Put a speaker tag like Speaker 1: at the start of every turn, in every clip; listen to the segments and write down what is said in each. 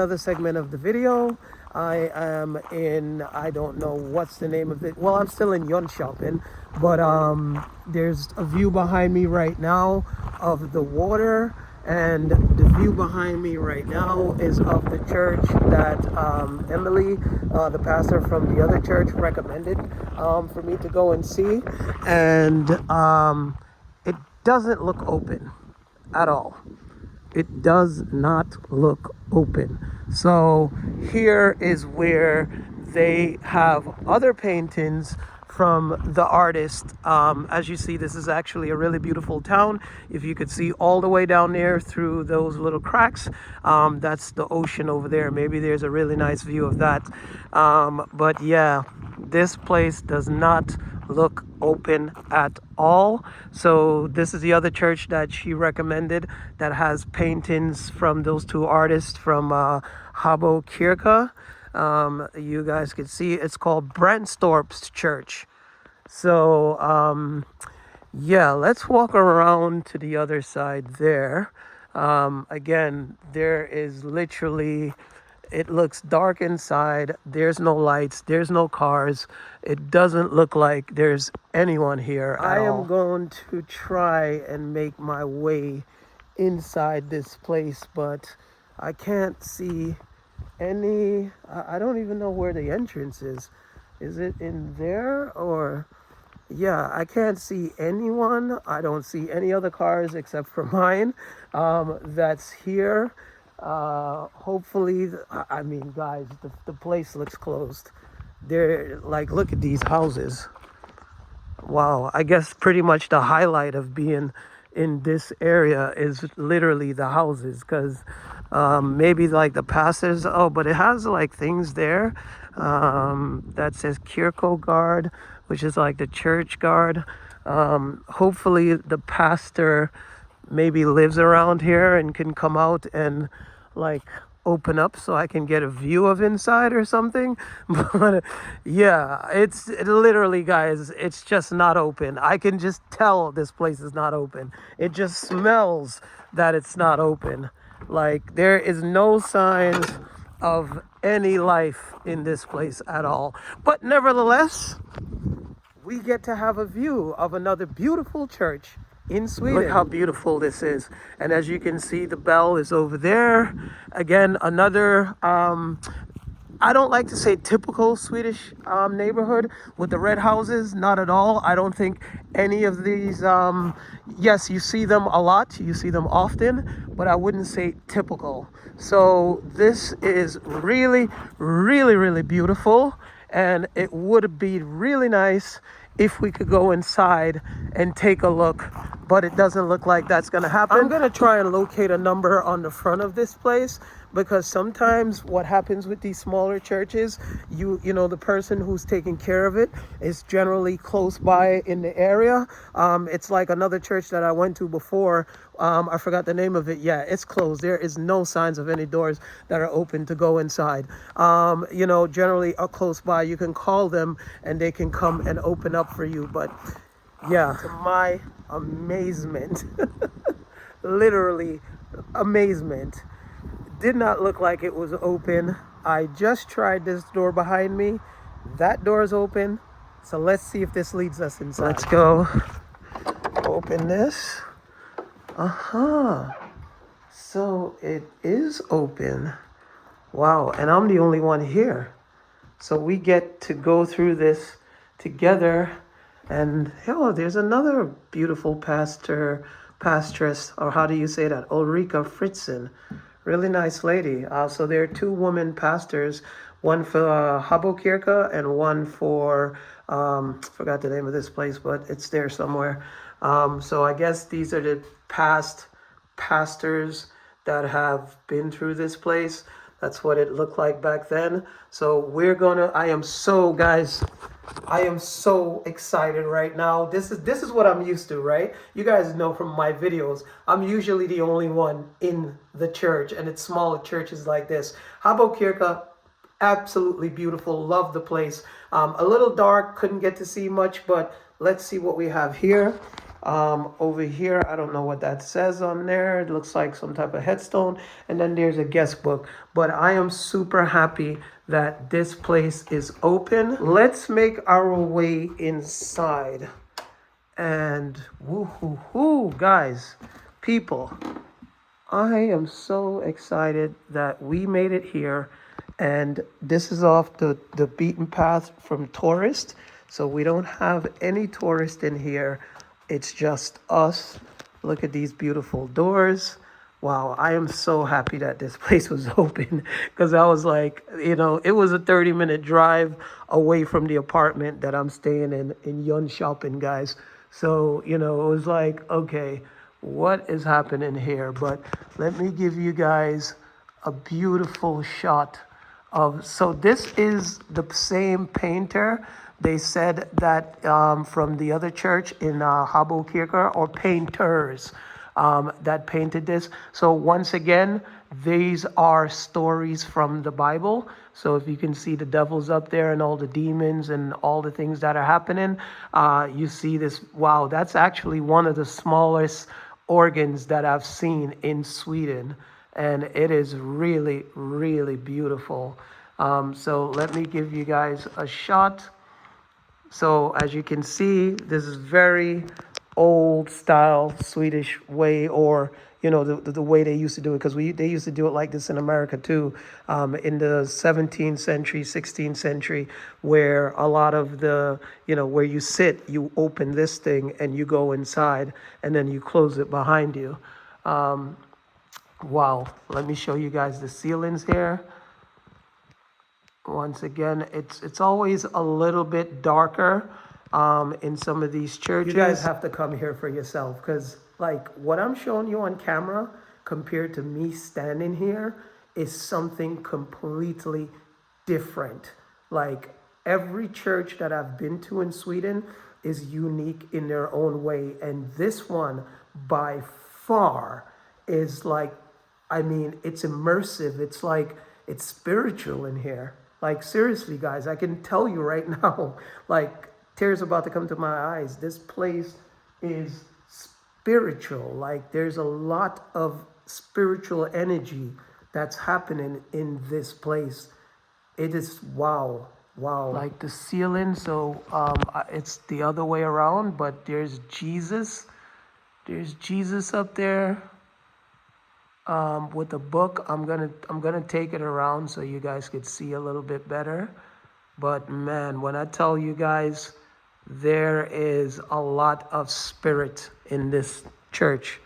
Speaker 1: another segment of the video. I am in, I don't know what's the name of it. Well, I'm still in Jönköping, but there's a view behind me right now of the water, and the view behind me right now is of the church that Emily, the pastor from the other church, recommended for me to go and see. And it doesn't look open at all. It does not look open. So here is where they have other paintings from the artist. As you see, this is actually a really beautiful town. If you could see all the way down there through those little cracks, that's the ocean over there. Maybe there's a really nice view of that. But yeah, this place does not look open at all. So this is the other church that she recommended that has paintings from those two artists from kyrka. You guys can see it's called Brandstorp Church. So yeah, let's walk around to the other side there. Again, there is literally, it looks dark inside. There's no lights. There's no cars. It doesn't look like there's anyone here at all. I am going to try and make my way inside this place, but I can't see any. I don't even know where the entrance is. Is it in there or? Yeah, I can't see anyone. I don't see any other cars except for mine that's here. Hopefully, I mean, guys, the place looks closed. They're like, look at these houses. Wow, I guess pretty much the highlight of being in this area is literally the houses, because maybe like the pastors, oh, but it has like things there that says kyrka guard, which is like the church guard. Hopefully the pastor maybe lives around here and can come out and like open up so I can get a view of inside or something. But yeah, it's literally, guys, it's just not open. I can just tell this place is not open. It just smells that it's not open. Like there is no signs of any life in this place at all. But nevertheless, we get to have a view of another beautiful church in Sweden. Look how beautiful this is. And as you can see, the bell is over there. Again, another, I don't like to say typical Swedish neighborhood with the red houses. Not at all. I don't think any of these, yes, you see them a lot. You see them often, but I wouldn't say typical. So this is really, really, really beautiful. And it would be really nice if we could go inside and take a look, but it doesn't look like that's gonna happen. I'm gonna try and locate a number on the front of this place, because sometimes what happens with these smaller churches, you know, the person who's taking care of it is generally close by in the area. It's like another church that I went to before. I forgot the name of it. Yeah, it's closed. There is no signs of any doors that are open to go inside. You know, generally close by, you can call them and they can come and open up for you. But yeah, to my amazement, literally amazement, did not look like it was open. I just tried this door behind me. That door is open. So let's see if this leads us inside. Let's go open this. So it is open. Wow, and I'm the only one here. So we get to go through this together. And oh, there's another beautiful pastress, or how do you say that? Ulrika Fritzen. Really nice lady. So there are two women pastors, one for kyrka and one for, forgot the name of this place, but it's there somewhere. So I guess these are the past pastors that have been through this place. That's what it looked like back then. So we're gonna, I am so excited right now. This is what I'm used to, right? You guys know from my videos, I'm usually the only one in the church, and it's smaller churches like this. Kyrka, absolutely beautiful. Love the place. A little dark, couldn't get to see much, but let's see what we have here. Over here, I don't know what that says on there. It looks like some type of headstone. And then there's a guest book. But I am super happy that this place is open. Let's make our way inside. And woo-hoo-hoo, guys, people, I am so excited that we made it here. And this is off the beaten path from tourists. So we don't have any tourists in here. It's just us. Look at these beautiful doors. Wow, I am so happy that this place was open because I was like, it was a 30-minute drive away from the apartment that I'm staying in Jönköping, guys. So, it was like, okay, what is happening here? But let me give you guys a beautiful shot so this is the same painter. They said that from the other church in kyrka, or painters that painted this. So once again, these are stories from the Bible. So if you can see the devils up there and all the demons and all the things that are happening, you see this. Wow, that's actually one of the smallest organs that I've seen in Sweden. And it is really, really beautiful. So let me give you guys a shot. So as you can see, this is very old style Swedish way, or the way they used to do it, because they used to do it like this in America too, in the 17th century, 16th century, where a lot of the where you sit, you open this thing and you go inside, and then you close it behind you. Wow, let me show you guys the ceilings here. Once again, it's always a little bit darker in some of these churches. You guys have to come here for yourself, because like what I'm showing you on camera compared to me standing here is something completely different. Like every church that I've been to in Sweden is unique in their own way, and this one by far is like, it's immersive. It's like, it's spiritual in here. Like, seriously, guys, I can tell you right now, like, tears about to come to my eyes. This place is spiritual. Like, there's a lot of spiritual energy that's happening in this place. It is wow. Like the ceiling, so it's the other way around, but there's Jesus. There's Jesus up there. With the book, I'm gonna take it around so you guys could see a little bit better. But man, when I tell you guys, there is a lot of spirit in this church.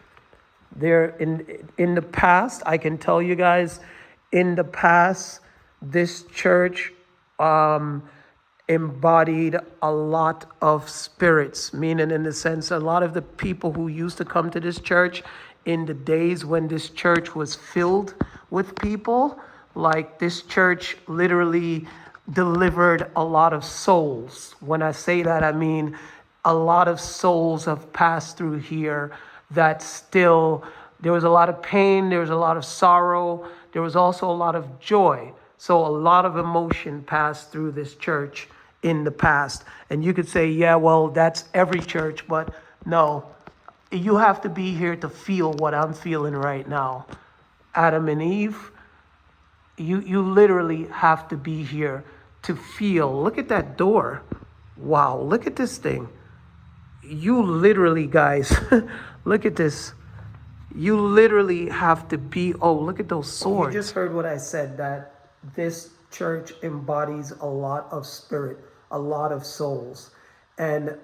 Speaker 1: There in the past, I can tell you guys, in the past, this church embodied a lot of spirits, meaning in the sense a lot of the people who used to come to this church in the days when this church was filled with people, like this church literally delivered a lot of souls. When I say that, I mean a lot of souls have passed through here that still, there was a lot of pain, there was a lot of sorrow, there was also a lot of joy. So a lot of emotion passed through this church in the past. And you could say, yeah, well, that's every church, but no. You have to be here to feel what I'm feeling right now. Adam and Eve, you literally have to be here to feel. Look at that door. Wow, look at this thing. You literally, guys, look at this. You literally have to be, look at those swords. You just heard what I said, that this church embodies a lot of spirit, a lot of souls. And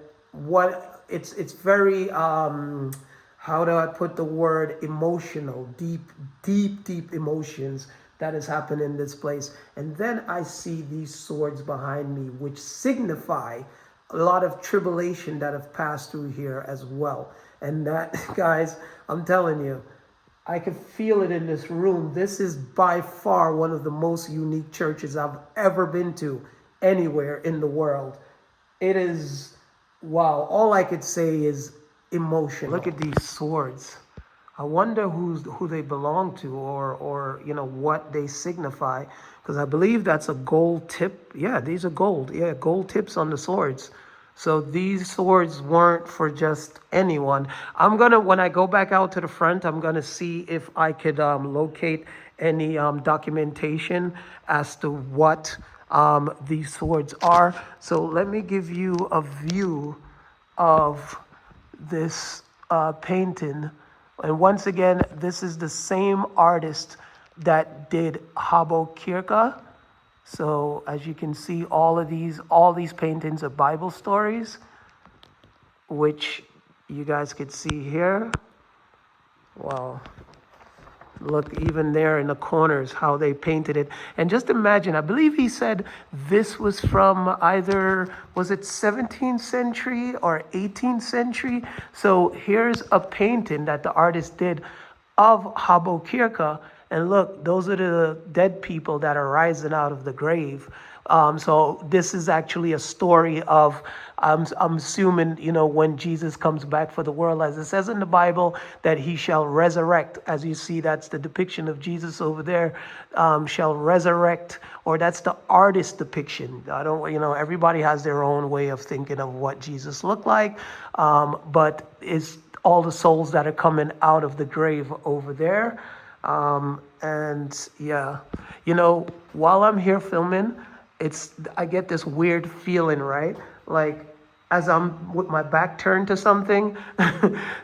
Speaker 1: it's very, how do I put the word, emotional, deep emotions that has happened in this place. And then I see these swords behind me, which signify a lot of tribulation that have passed through here as well. And that, guys, I'm telling you, I can feel it in this room. This is by far one of the most unique churches I've ever been to anywhere in the world. It is, wow, all I could say is emotional. Look at these swords. I wonder who they belong to, or what they signify, because I believe that's a gold tip. Yeah, these are gold. Yeah, gold tips on the swords. So these swords weren't for just anyone. When I go back out to the front, I'm gonna see if I could locate any documentation as to what these swords are. So let me give you a view of this painting. And once again, this is the same artist that did kyrka. So as you can see, all these paintings are Bible stories, which you guys could see here. Wow. Look, even there in the corners, how they painted it. And just imagine, I believe he said this was from either, was it 17th century or 18th century? So here's a painting that the artist did of kyrka. And look, those are the dead people that are rising out of the grave. So this is actually a story of, I'm assuming, when Jesus comes back for the world, as it says in the Bible, that he shall resurrect. As you see, that's the depiction of Jesus over there, shall resurrect, or that's the artist depiction. Everybody has their own way of thinking of what Jesus looked like, but it's all the souls that are coming out of the grave over there. And yeah, while I'm here filming, I get this weird feeling, right? Like as I'm with my back turned to something,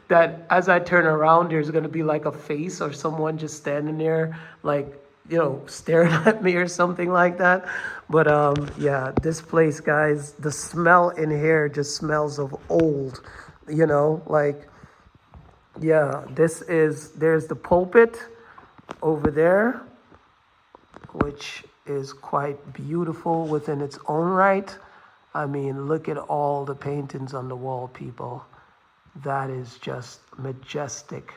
Speaker 1: that as I turn around, there's going to be like a face or someone just standing there, like, staring at me or something like that. But yeah, this place, guys, the smell in here just smells of old, like, yeah, there's the pulpit over there, which is quite beautiful within its own right. I mean, look at all the paintings on the wall, people. That is just majestic.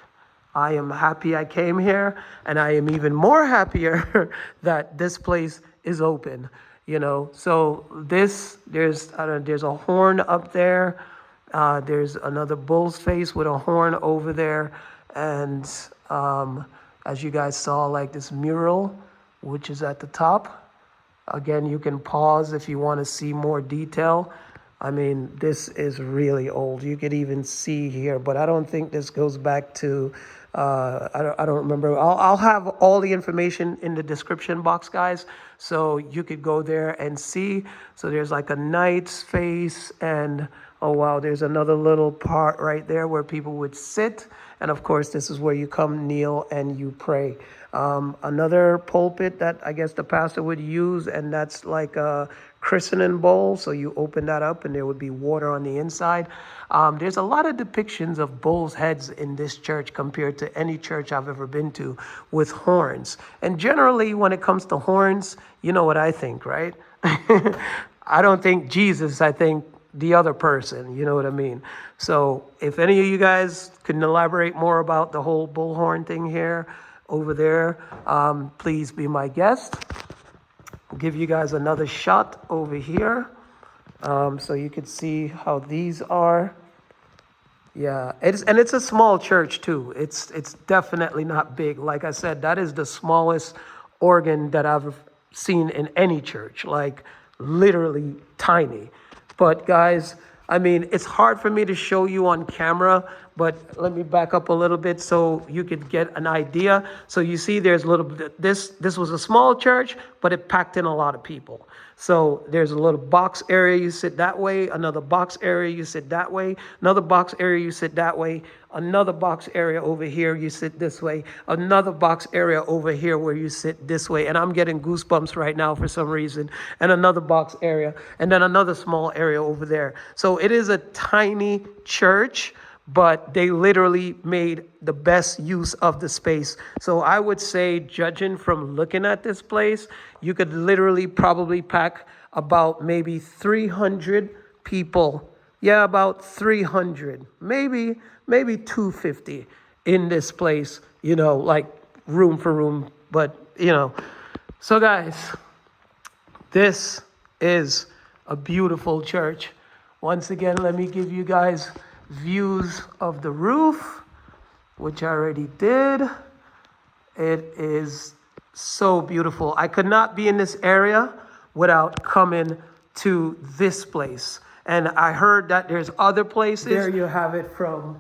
Speaker 1: I am happy I came here, and I am even more happier that this place is open, So there's a horn up there. There's another bull's face with a horn over there. And as you guys saw, like this mural, which is at the top. Again, you can pause if you want to see more detail. I mean, this is really old. You could even see here, but I don't think this goes back to, I don't remember. I'll have all the information in the description box, guys, so you could go there and see. So there's like a knight's face, and oh wow, there's another little part right there where people would sit. And of course, this is where you come, kneel, and you pray. Another pulpit that I guess the pastor would use, and that's like a christening bowl. So you open that up and there would be water on the inside. There's a lot of depictions of bulls' heads in this church compared to any church I've ever been to with horns. And generally, when it comes to horns, you know what I think, right? I don't think Jesus, I think the other person, you know what I mean? So if any of you guys can elaborate more about the whole bullhorn thing here, over there, please be my guest. I'll give you guys another shot over here, so you can see how these are. Yeah, it's a small church too. It's definitely not big. Like I said, that is the smallest organ that I've seen in any church, like literally tiny. But guys, I mean, it's hard for me to show you on camera, but let me back up a little bit so you could get an idea. So you see there's a little bit, this was a small church, but it packed in a lot of people. So there's a little box area, you sit that way, another box area, you sit that way, another box area, you sit that way, another box area over here, you sit this way, another box area over here where you sit this way. And I'm getting goosebumps right now for some reason. And another box area, and then another small area over there. So it is a tiny church, but they literally made the best use of the space. So I would say, judging from looking at this place, you could literally probably pack about maybe 300 people. Yeah, about 300, maybe 250 in this place, like room for room. But, so guys, this is a beautiful church. Once again, let me give you guys views of the roof, which I already did. It is so beautiful. I could not be in this area without coming to this place. And I heard that there's other places. There you have it from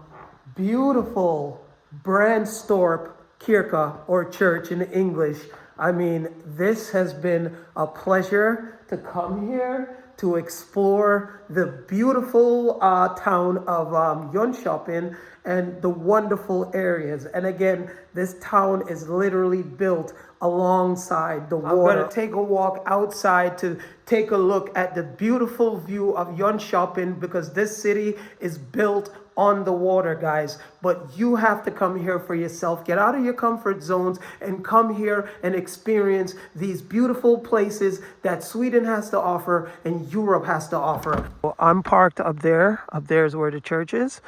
Speaker 1: beautiful Brandstorp kyrka, or church in English. I mean, this has been a pleasure to come here to explore the beautiful town of Jönköping and the wonderful areas. And again, this town is literally built alongside the water. I'm going to take a walk outside to take a look at the beautiful view of Jönköping, because this city is built on the water, guys. But you have to come here for yourself. Get out of your comfort zones and come here and experience these beautiful places that Sweden has to offer and Europe has to offer. Well, I'm parked up there. Up there is where the church is.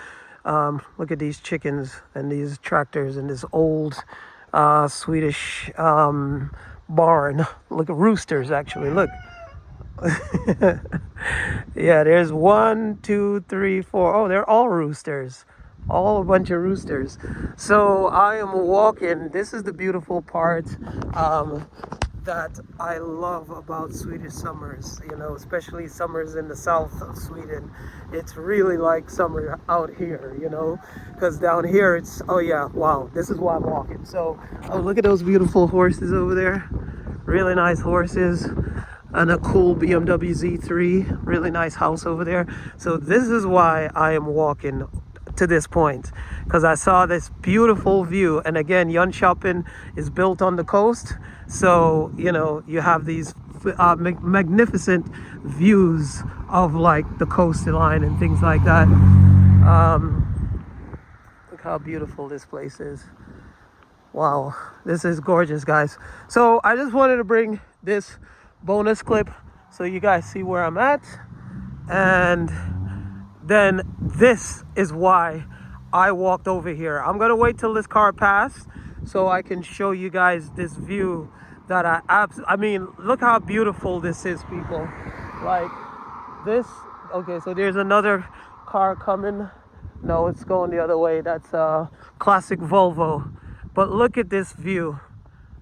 Speaker 1: Look at these chickens and these tractors and this old Swedish barn. Look at roosters, actually. Look. Yeah, there's 1, 2, 3, 4. Oh, they're all roosters. All a bunch of roosters. So I am walking. This is the beautiful part that I love about Swedish summers, you know, especially summers in the south of Sweden. It's really like summer out here, you know, because down here it's, oh yeah, wow, this is why I'm walking. So, oh, look at those beautiful horses over there. Really nice horses. And a cool BMW Z3, really nice house over there. So this is why I am walking to this point, because I saw this beautiful view. And again, Jönköping is built on the coast, so you know, you have these magnificent views of like the coastline and things like that. Look how beautiful this place is. Wow, this is gorgeous, guys. So I just wanted to bring this bonus clip so you guys see where I'm at, and then this is why I walked over here. I'm gonna wait till this car passed so I can show you guys this view that I mean, look how beautiful this is, people. Like this. Okay, so there's another car coming. No, it's going the other way. That's a classic Volvo. But look at this view.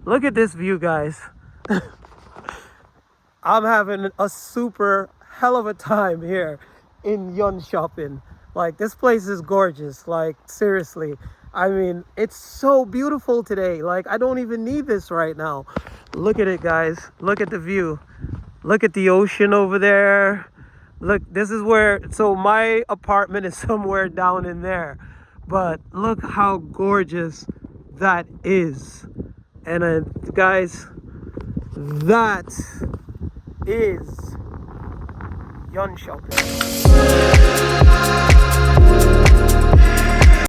Speaker 1: Look at this view, guys. I'm having a super hell of a time here in Jönköping. Like, this place is gorgeous. Like, seriously. I mean, it's so beautiful today. Like, I don't even need this right now. Look at it, guys. Look at the view. Look at the ocean over there. Look, this is where, so my apartment is somewhere down in there. But look how gorgeous that is. And guys, that is Jönköping.